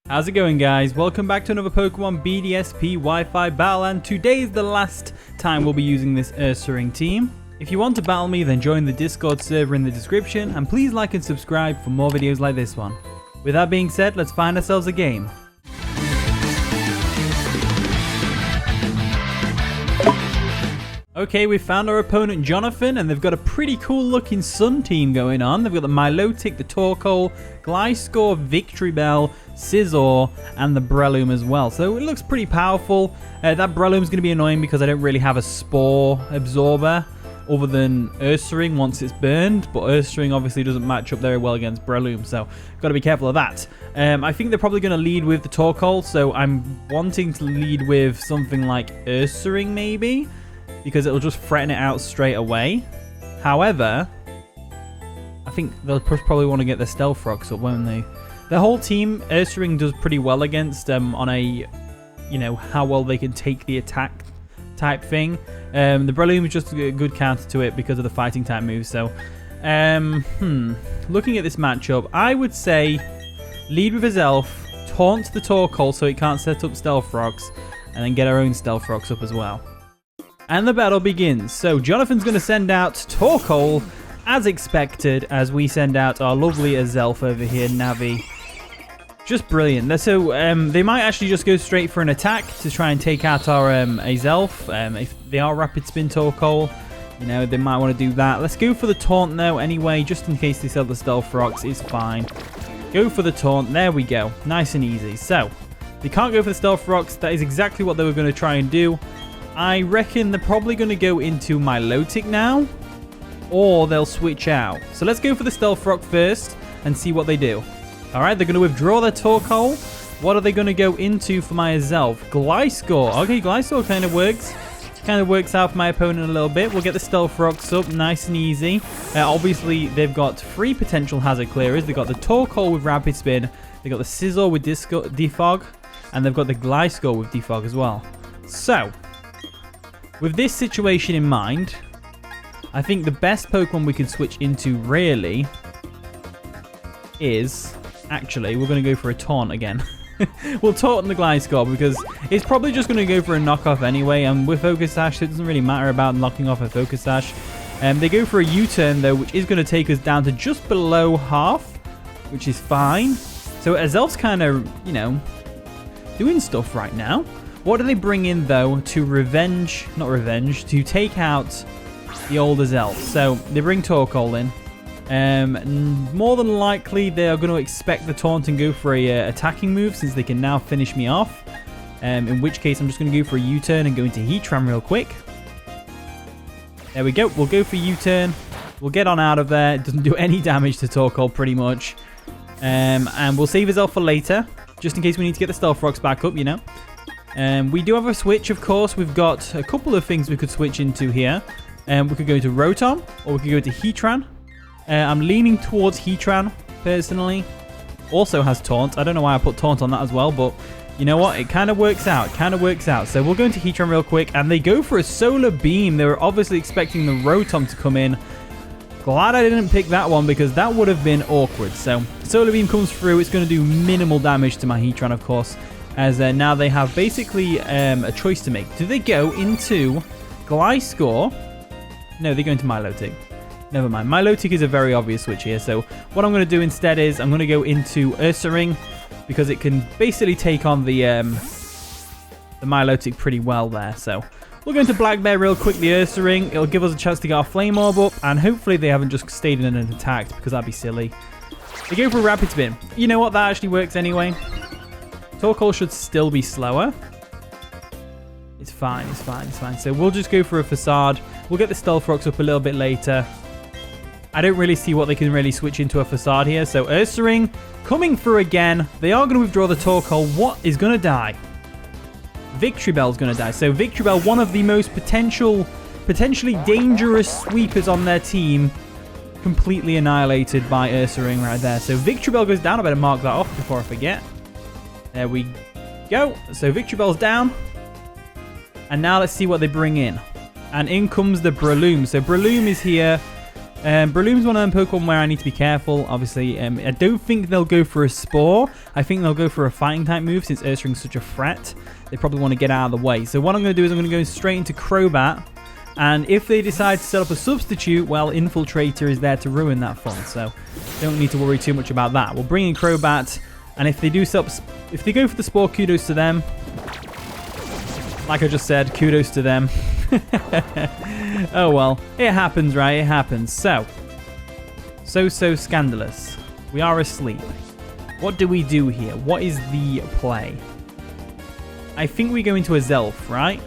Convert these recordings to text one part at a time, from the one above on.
How's it going, guys? Welcome back to another Pokemon BDSP Wi-Fi battle, and today is the last time we'll be using this Ursaring team. If you want to battle me, then join the Discord server in the description, and please like and subscribe for more videos like this one. With that being said, let's find ourselves a game. Okay, we found our opponent Jonathan, and they've got a pretty cool looking Sun team going on. They've got the Milotic, the Torkoal, Gliscor, Victreebel, Scizor, and the Breloom as well. So it looks pretty powerful. That Breloom's going to be annoying because I don't really have a Spore Absorber other than Ursaring once it's burned. But Ursaring obviously doesn't match up very well against Breloom, so got to be careful of that. I think they're probably going to lead with the Torkoal, so I'm wanting to lead with something like Ursaring maybe, because it'll just threaten it out straight away. However, I think they'll probably want to get their Stealth Rocks up, won't they? The whole team, Ursaring does pretty well against on a, how well they can take the attack type thing. The Breloom is just a good counter to it because of the fighting type moves. So, looking at this matchup, I would say lead with Azelf, taunt the Torkoal so it can't set up Stealth Rocks, and then get our own Stealth Rocks up as well. And the battle begins. So Jonathan's going to send out Torkoal as expected, as we send out our lovely Azelf over here, Navi. Just brilliant. So they might actually just go straight for an attack to try and take out our Azelf. If they are Rapid Spin Torkoal, they might want to do that. Let's go for the Taunt though anyway, just in case they sell the Stealth Rocks. It's fine. Go for the Taunt. There we go. Nice and easy. So they can't go for the Stealth Rocks. That is exactly what they were going to try and do. I reckon they're probably going to go into Milotic now, or they'll switch out. So let's go for the Stealth Rock first and see what they do. All right, they're going to withdraw their Torkoal. What are they going to go into for my Azelf? Gliscor. Okay, Gliscor kind of works. Kind of works out for my opponent a little bit. We'll get the Stealth Rocks up nice and easy. Obviously, they've got 3 potential hazard clearers. They've got the Torkoal with Rapid Spin. They've got the Scizor with Defog. And they've got the Gliscor with Defog as well. So with this situation in mind, I think the best Pokemon we can switch into really is, actually, we're going to go for a Taunt again. We'll Taunt the Gliscor because it's probably just going to go for a knockoff anyway, and with Focus Sash, it doesn't really matter about knocking off a Focus Sash. They go for a U-turn though, which is going to take us down to just below half, which is fine. So Azelf's kind of, doing stuff right now. What do they bring in, though, to to take out the old Azelf? So they bring Torkoal in. More than likely, they are going to expect the Taunt and go for a attacking move, since they can now finish me off. In which case, I'm just going to go for a U-turn and go into Heatran real quick. There we go. We'll go for U-turn. We'll get on out of there. It doesn't do any damage to Torkoal, pretty much. And we'll save Azelf for later, just in case we need to get the Stealth Rocks back up, we do have a switch, of course. We've got a couple of things we could switch into here. We could go to Rotom, or we could go to Heatran. I'm leaning towards Heatran, personally. Also has Taunt. I don't know why I put Taunt on that as well, but you know what? It kind of works out. So we'll go into Heatran real quick, and they go for a Solar Beam. They were obviously expecting the Rotom to come in. Glad I didn't pick that one, because that would have been awkward. So Solar Beam comes through. It's going to do minimal damage to my Heatran, of course, as now they have basically a choice to make. Do they go into Gliscor? No, they go into Milotic. Never mind. Milotic is a very obvious switch here. So what I'm going to do instead is I'm going to go into Ursaring, because it can basically take on the Milotic pretty well there. So we'll go into Blackbear real quick, the Ursaring. It'll give us a chance to get our Flame Orb up, and hopefully they haven't just stayed in and attacked, because that'd be silly. They go for a Rapid Spin. You know what? That actually works anyway. Torkoal should still be slower. It's fine. So we'll just go for a Facade. We'll get the Stealth Rocks up a little bit later. I don't really see what they can really switch into a Facade here. So Ursaring coming through again. They are going to withdraw the Torkoal. What is going to die? Victreebel's going to die. So Victreebel, one of the most potentially dangerous sweepers on their team, completely annihilated by Ursaring right there. So Victreebel goes down. I better mark that off before I forget. There we go. So Victreebel's down. And now let's see what they bring in. And in comes the Breloom. So Breloom is here Breloom's one of them Pokemon where I need to be careful, obviously. I don't think they'll go for a Spore. I think they'll go for a Fighting type move since Ursaring's such a threat. They probably want to get out of the way. So what I'm going to do is I'm going to go straight into Crobat. And if they decide to set up a substitute, well, Infiltrator is there to ruin that fun. So don't need to worry too much about that. We'll bring in Crobat. And if they do set up, if they go for the Spore, kudos to them. Like I just said, kudos to them. Oh well, it happens, right? It happens. So scandalous. We are asleep. What do we do here? What is the play? I think we go into Azelf, right?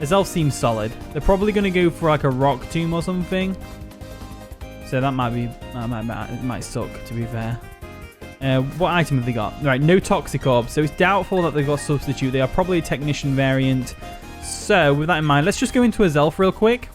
Azelf seems solid. They're probably going to go for like a Rock Tomb or something. So that might be, it might suck, to be fair. What item have they got? Right, no Toxic Orb. So it's doubtful that they've got Substitute. They are probably a Technician variant. So with that in mind, let's just go into Azelf real quick.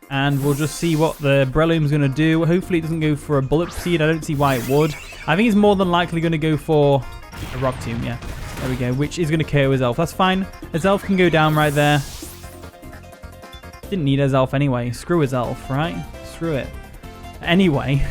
And we'll just see what the Breloom's going to do. Hopefully it doesn't go for a Bullet Seed. I don't see why it would. I think it's more than likely going to go for a Rock Tomb, yeah. There we go, which is going to KO Azelf. That's fine. Azelf can go down right there. Didn't need Azelf anyway. Screw Azelf, right? Screw it. Anyway,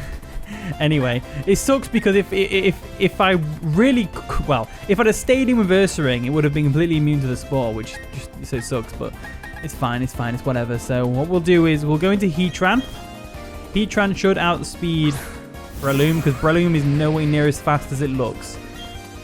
it sucks because if I really, well, if I'd have stayed in with Ursaring, it would have been completely immune to the Spore, which just so sucks, but it's fine, it's whatever. So what we'll do is we'll go into Heatran. Heatran should outspeed Breloom because Breloom is nowhere near as fast as it looks.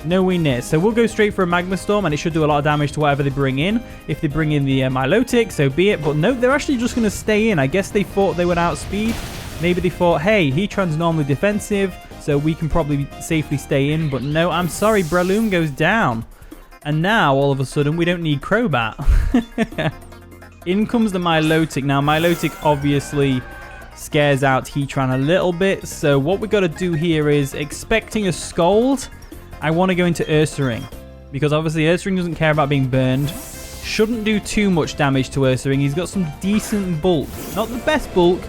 Nowhere near. So we'll go straight for a Magma Storm and it should do a lot of damage to whatever they bring in. If they bring in the Milotic, so be it. But no, they're actually just going to stay in. I guess they thought they would outspeed. Maybe they thought, hey, Heatran's normally defensive, so we can probably safely stay in. But no, I'm sorry, Breloom goes down. And now, all of a sudden, we don't need Crobat. In comes the Milotic. Now, Milotic obviously scares out Heatran a little bit. So what we got to do here is, expecting a Scald, I want to go into Ursaring. Because obviously Ursaring doesn't care about being burned. Shouldn't do too much damage to Ursaring. He's got some decent bulk. Not the best bulk.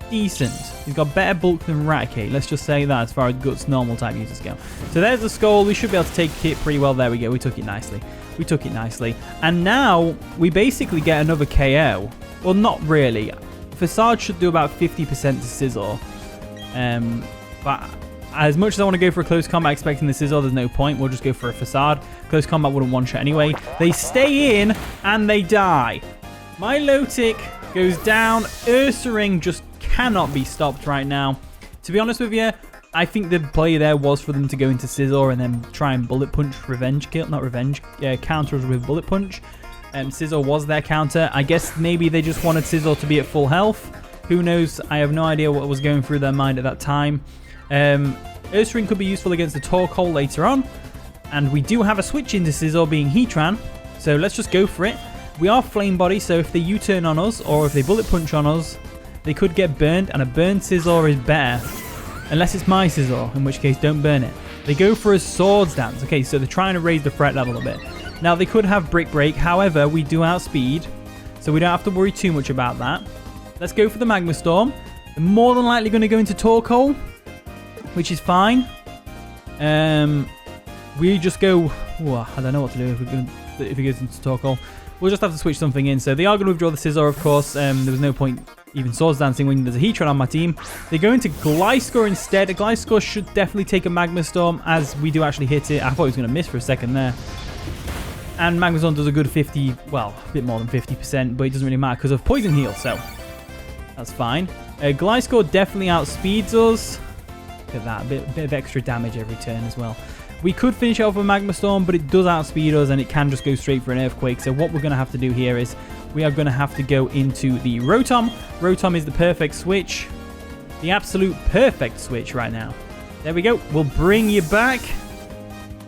Decent. He's got better bulk than Raticate. Let's just say that as far as Guts normal type users go. So there's the Skull. We should be able to take it pretty well. There we go. We took it nicely. We took it nicely. And now we basically get another KO. Well, not really. Facade should do about 50% to Scizor. But as much as I want to go for a close combat expecting the Scizor, there's no point. We'll just go for a Facade. Close combat wouldn't one-shot anyway. They stay in and they die. Milotic goes down. Ursaring just cannot be stopped right now. To be honest with you, I think the play there was for them to go into Scizor and then try and Bullet Punch revenge kill. Not revenge, counter with Bullet Punch. Scizor was their counter. I guess maybe they just wanted Scizor to be at full health. Who knows? I have no idea what was going through their mind at that time. Ursaring could be useful against the Torkoal later on. And we do have a switch into Scizor being Heatran. So let's just go for it. We are Flame Body, so if they U-turn on us or if they Bullet Punch on us, they could get burned, and a burned Scizor is better. Unless it's my Scizor, in which case don't burn it. They go for a Swords Dance. Okay, so they're trying to raise the threat level a bit. Now, they could have Brick Break. However, we do outspeed, so we don't have to worry too much about that. Let's go for the Magma Storm. They're more than likely going to go into Torkoal, which is fine. We just go... Ooh, I don't know what to do if he goes into Torkoal. We'll just have to switch something in. So they are going to withdraw the Scizor, of course. There was no point even Swords Dancing when there's a Heatran on my team. They go into Gliscor instead. A Gliscor should definitely take a Magma Storm, as we do actually hit it. I thought he was going to miss for a second there. And Magma Storm does a good 50, well, a bit more than 50%, but it doesn't really matter because of Poison Heal, so that's fine. Gliscor definitely outspeeds us. Look at that, a bit of extra damage every turn as well. We could finish off with Magma Storm, but it does outspeed us and it can just go straight for an Earthquake. So what we're going to have to do here is we are going to have to go into the Rotom. Rotom is the perfect switch. The absolute perfect switch right now. There we go. We'll bring you back.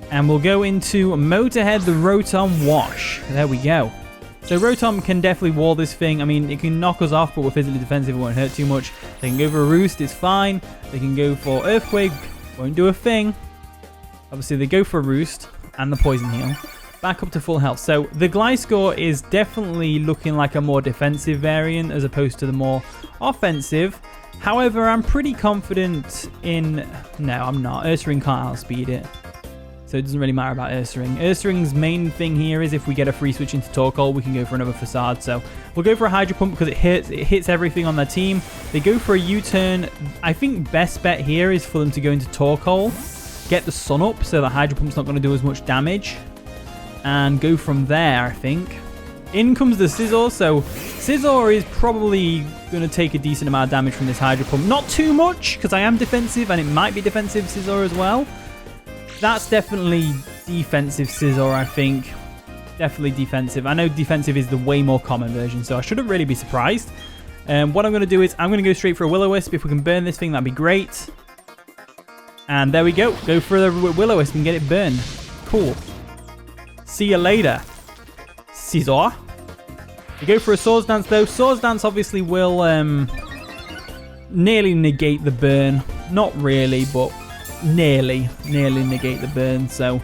And we'll go into Motorhead, the Rotom-Wash. There we go. So Rotom can definitely wall this thing. I mean, it can knock us off, but we're physically defensive. It won't hurt too much. They can go for a Roost. It's fine. They can go for Earthquake. Won't do a thing. Obviously, they go for a Roost and the Poison Heal. Back up to full health. So the Gliscor is definitely looking like a more defensive variant as opposed to the more offensive. However, I'm pretty confident in... No, I'm not. Ursaring can't outspeed it. So So it doesn't really matter about Ursaring. Ursaring's main thing here is if we get a free switch into Torkoal, we can go for another Facade. So we'll go for a Hydro Pump because it hits everything on their team. They go for a U-turn. I think best bet here is for them to go into Torkoal, get the Sun up so the Hydro Pump's not going to do as much damage, and go from there, I think. In comes the Scizor. So Scizor is probably going to take a decent amount of damage from this Hydro Pump. Not too much, because I am defensive, and it might be defensive Scizor as well. That's definitely defensive Scizor, I think. Definitely defensive. I know defensive is the way more common version, so I shouldn't really be surprised. What I'm going to do is I'm going to go straight for a Will-O-Wisp. If we can burn this thing, that'd be great. And there we go. Go for the Will-O-Wisp and get it burned. Cool. See you later, Scizor. We go for a Swords Dance, though. Swords Dance obviously will nearly negate the burn. Not really, but nearly negate the burn, so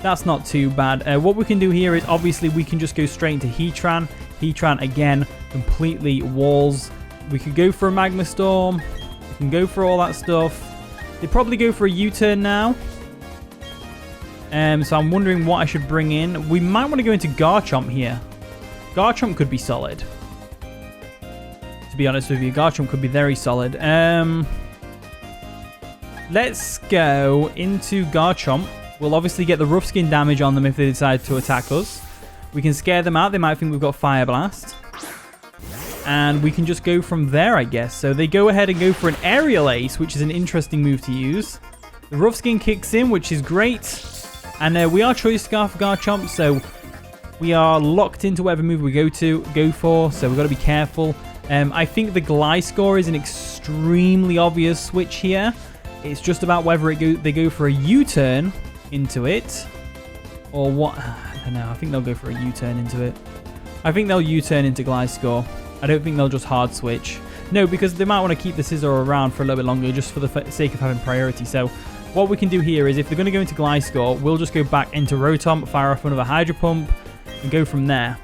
that's not too bad. What we can do here is obviously we can just go straight into Heatran. Heatran again completely walls. We could go for a Magma Storm. We can go for all that stuff. They probably go for a U-turn now. So I'm wondering what I should bring in. We might want to go into Garchomp here. Garchomp could be solid. To be honest with you, Garchomp could be very solid. Let's go into Garchomp. We'll obviously get the rough skin damage on them if they decide to attack us. We can scare them out. They might think we've got Fire Blast. And we can just go from there, I guess. So they go ahead and go for an Aerial Ace, which is an interesting move to use. The rough skin kicks in, which is great. And we are Choice Scarf Garchomp, so we are locked into whatever move we go for. So we've got to be careful. I think the Gliscor is an extremely obvious switch here. It's just about whether they go for a U-turn into it or what. I don't know. I think they'll go for a U-turn into it. I think they'll U-turn into Gliscor. I don't think they'll just hard switch. No, because they might want to keep the Scizor around for a little bit longer just for the sake of having priority. So what we can do here is if they're going to go into Gliscor, we'll just go back into Rotom, fire off another Hydro Pump, and go from there.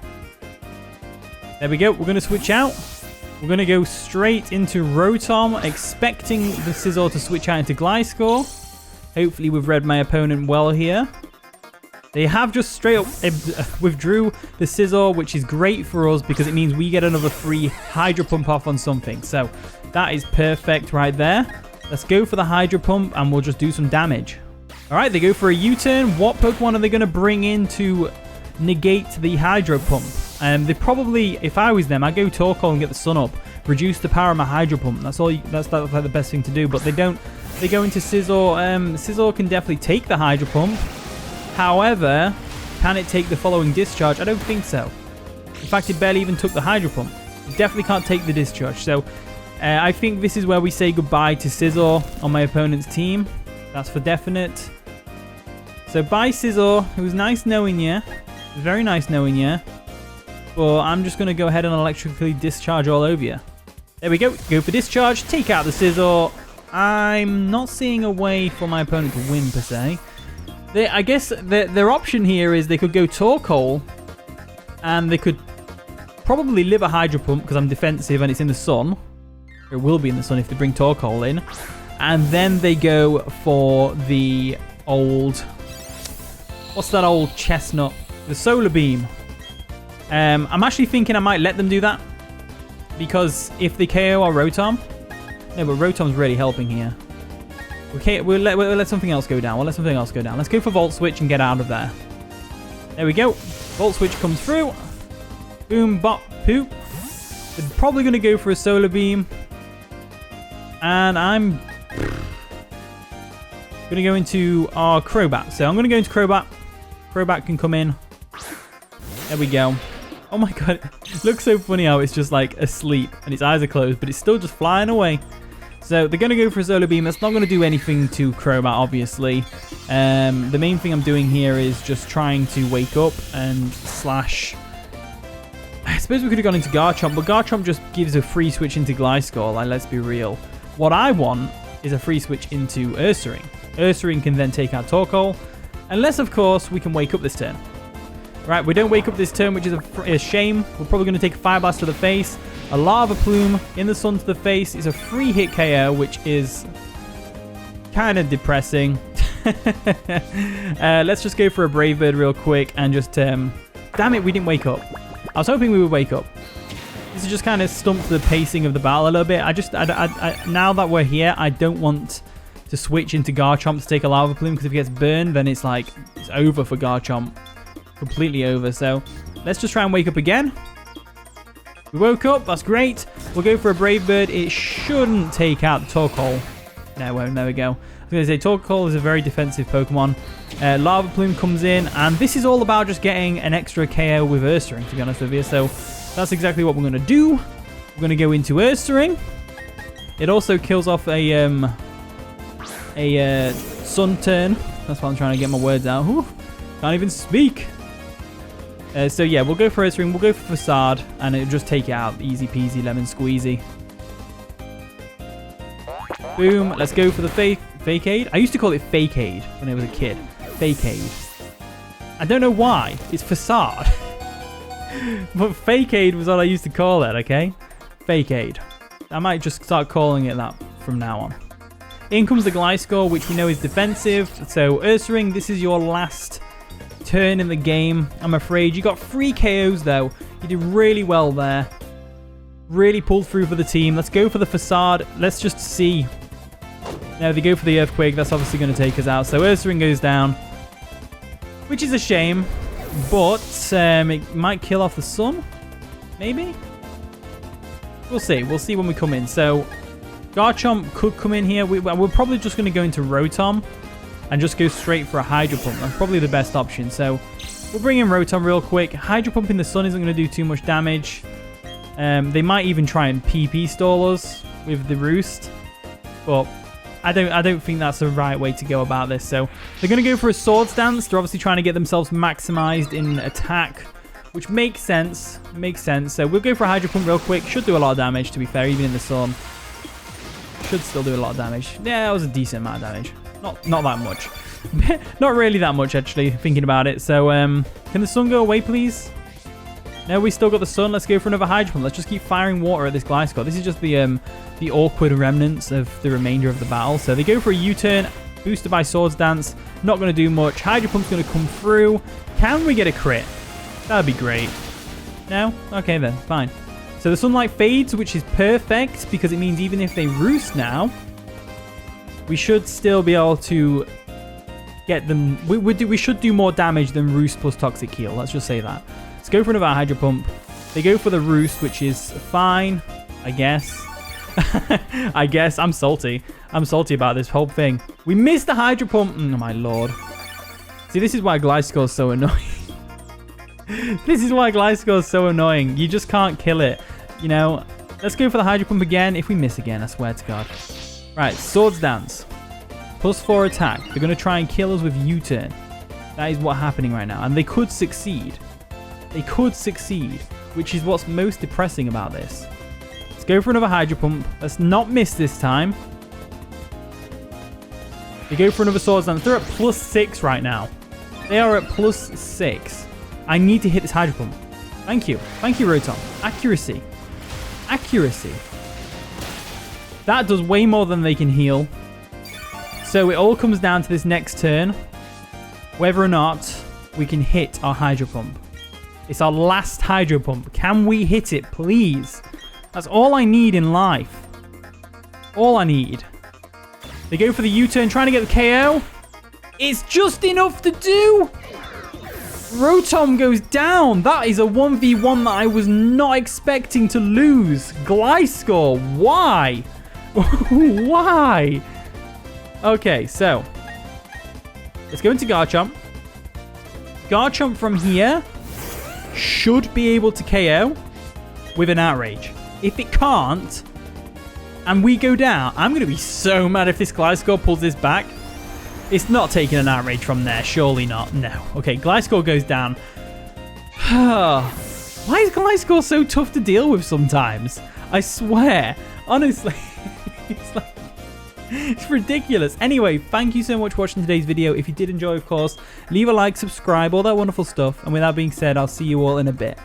There we go. We're going to switch out. We're going to go straight into Rotom, expecting the Scizor to switch out into Gliscor. Hopefully we've read my opponent well here. They have just straight up withdrew the Scizor, which is great for us because it means we get another free Hydro Pump off on something. So that is perfect right there. Let's go for the Hydro Pump and we'll just do some damage. All right, they go for a U-turn. What Pokemon are they going to bring in to negate the Hydro Pump? They probably, if I was them, I'd go Torkoal and get the Sun up, reduce the power of my Hydro Pump. That's all. That's like the best thing to do. But they don't. They go into Scizor. Scizor can definitely take the Hydro Pump. However, can it take the following discharge? I don't think so. In fact, it barely even took the Hydro Pump. It definitely can't take the discharge. So I think this is where we say goodbye to Scizor on my opponent's team. That's for definite. So bye, Scizor. It was nice knowing you. It was very nice knowing you. But I'm just going to go ahead and electrically discharge all over you. There we go. Go for discharge. Take out the Scizor. I'm not seeing a way for my opponent to win, per se. I guess their option here is they could go Torkoal. And they could probably live a Hydro Pump because I'm defensive and it's in the sun. Or it will be in the sun if they bring Torkoal in. And then they go for the old... What's that old chestnut? The Solar Beam. I'm actually thinking I might let them do that. Because if they KO our Rotom... No, but Rotom's really helping here. Okay, we'll let something else go down. Let's go for Volt Switch and get out of there. There we go. Volt Switch comes through. Boom, bop, poop. They're probably going to go for a Solar Beam. And I'm going to go into our Crobat. So I'm going to go into Crobat. Crobat can come in. There we go. Oh my god. It looks so funny how it's just like asleep and its eyes are closed, but it's still just flying away. So they're going to go for a Solar Beam. That's not going to do anything to Crobat, obviously. The main thing I'm doing here is just trying to wake up and slash... I suppose we could have gone into Garchomp, but Garchomp just gives a free switch into Gliscor, like, let's be real. What I want is a free switch into Ursaring. Ursaring can then take out Torkoal, unless, of course, we can wake up this turn. Right, we don't wake up this turn, which is a shame. We're probably going to take a Fire Blast to the face. A Lava Plume in the sun to the face is a free hit KO, which is kind of depressing. Let's just go for a Brave Bird real quick and just... damn it, we didn't wake up. I was hoping we would wake up. This is just kind of stumped the pacing of the battle a little bit. Now that we're here, I don't want to switch into Garchomp to take a Lava Plume, because if he gets burned, then it's like, it's over for Garchomp. Completely over. So let's just try and wake up again. We woke up. That's great. We'll go for a Brave Bird. It shouldn't take out the Torkoal. No, it won't. There we go. I was going to say, Torkoal is a very defensive Pokemon. Lava Plume comes in, and this is all about just getting an extra KO with Ursaring, to be honest with you. So that's exactly what we're going to do. We're going to go into Ursaring. It also kills off a Sun Turn. That's why I'm trying to get my words out. Whew, can't even speak. So yeah, we'll go for Ursaring. We'll go for Facade, and it'll just take it out. Easy peasy, lemon squeezy. Boom. Let's go for the Facade. I used to call it Facade when I was a kid. Facade. I don't know why. It's Facade. But Facade was what I used to call it, okay? Facade. I might just start calling it that from now on. In comes the Gliscor, which we know is defensive. So Ursaring, this is your last turn in the game. I'm afraid you got 3 KOs though. You did really well there. Really pulled through for the team. Let's go for the Facade. Let's just see. Now they go for the Earthquake. That's obviously going to take us out. So Ursaring goes down, which is a shame, but it might kill off the Sun. Maybe. We'll see. We'll see when we come in. So Garchomp could come in here. We're probably just going to go into Rotom and just go straight for a Hydro Pump. That's probably the best option. So we'll bring in Rotom real quick. Hydro Pump in the Sun isn't going to do too much damage. They might even try and PP stall us with the Roost, but I don't think that's the right way to go about this. So they're going to go for a Swords Dance. They're obviously trying to get themselves maximized in attack, which makes sense. So we'll go for a Hydro Pump real quick. Should do a lot of damage, to be fair, even in the Sun. Should still do a lot of damage. Yeah, that was a decent amount of damage. Not that much. Not really that much, actually, thinking about it. So can the Sun go away, please? No, we still got the Sun. Let's go for another Hydro Pump. Let's just keep firing water at this Gliscor. This is just the awkward remnants of the remainder of the battle. So they go for a U-turn, boosted by Swords Dance. Not going to do much. Hydro Pump's going to come through. Can we get a crit? That'd be great. No? Okay then, fine. So the Sunlight fades, which is perfect, because it means even if they Roost now, we should still be able to get them. We should do more damage than Roost plus Toxic Heal. Let's just say that. Let's go for another Hydro Pump. They go for the Roost, which is fine, I guess. I guess. I'm salty. I'm salty about this whole thing. We missed the Hydro Pump. Oh, my lord. See, this is why Gliscor is so annoying. This is why Gliscor is so annoying. You just can't kill it. You know, let's go for the Hydro Pump again. If we miss again, I swear to God. Right, Swords Dance. +4 attack. They're going to try and kill us with U-turn. That is what's happening right now. And they could succeed. They could succeed, which is what's most depressing about this. Let's go for another Hydro Pump. Let's not miss this time. They go for another Swords Dance. They're at +6 right now. They are at +6. I need to hit this Hydro Pump. Thank you. Thank you, Rotom. Accuracy. Accuracy. That does way more than they can heal. So it all comes down to this next turn, whether or not we can hit our Hydro Pump. It's our last Hydro Pump. Can we hit it, please? That's all I need in life. All I need. They go for the U-turn, trying to get the KO. It's just enough to do. Rotom goes down. That is a 1v1 that I was not expecting to lose. Gliscor, why? Why? Okay, so let's go into Garchomp. Garchomp from here should be able to KO with an Outrage. If it can't, and we go down, I'm going to be so mad if this Gliscor pulls this back. It's not taking an Outrage from there. Surely not. No. Okay, Gliscor goes down. Why is Gliscor so tough to deal with sometimes? I swear. Honestly. It's ridiculous. Anyway, thank you so much for watching today's video. If you did enjoy, of course, leave a like, subscribe, all that wonderful stuff. And with that being said, I'll see you all in a bit.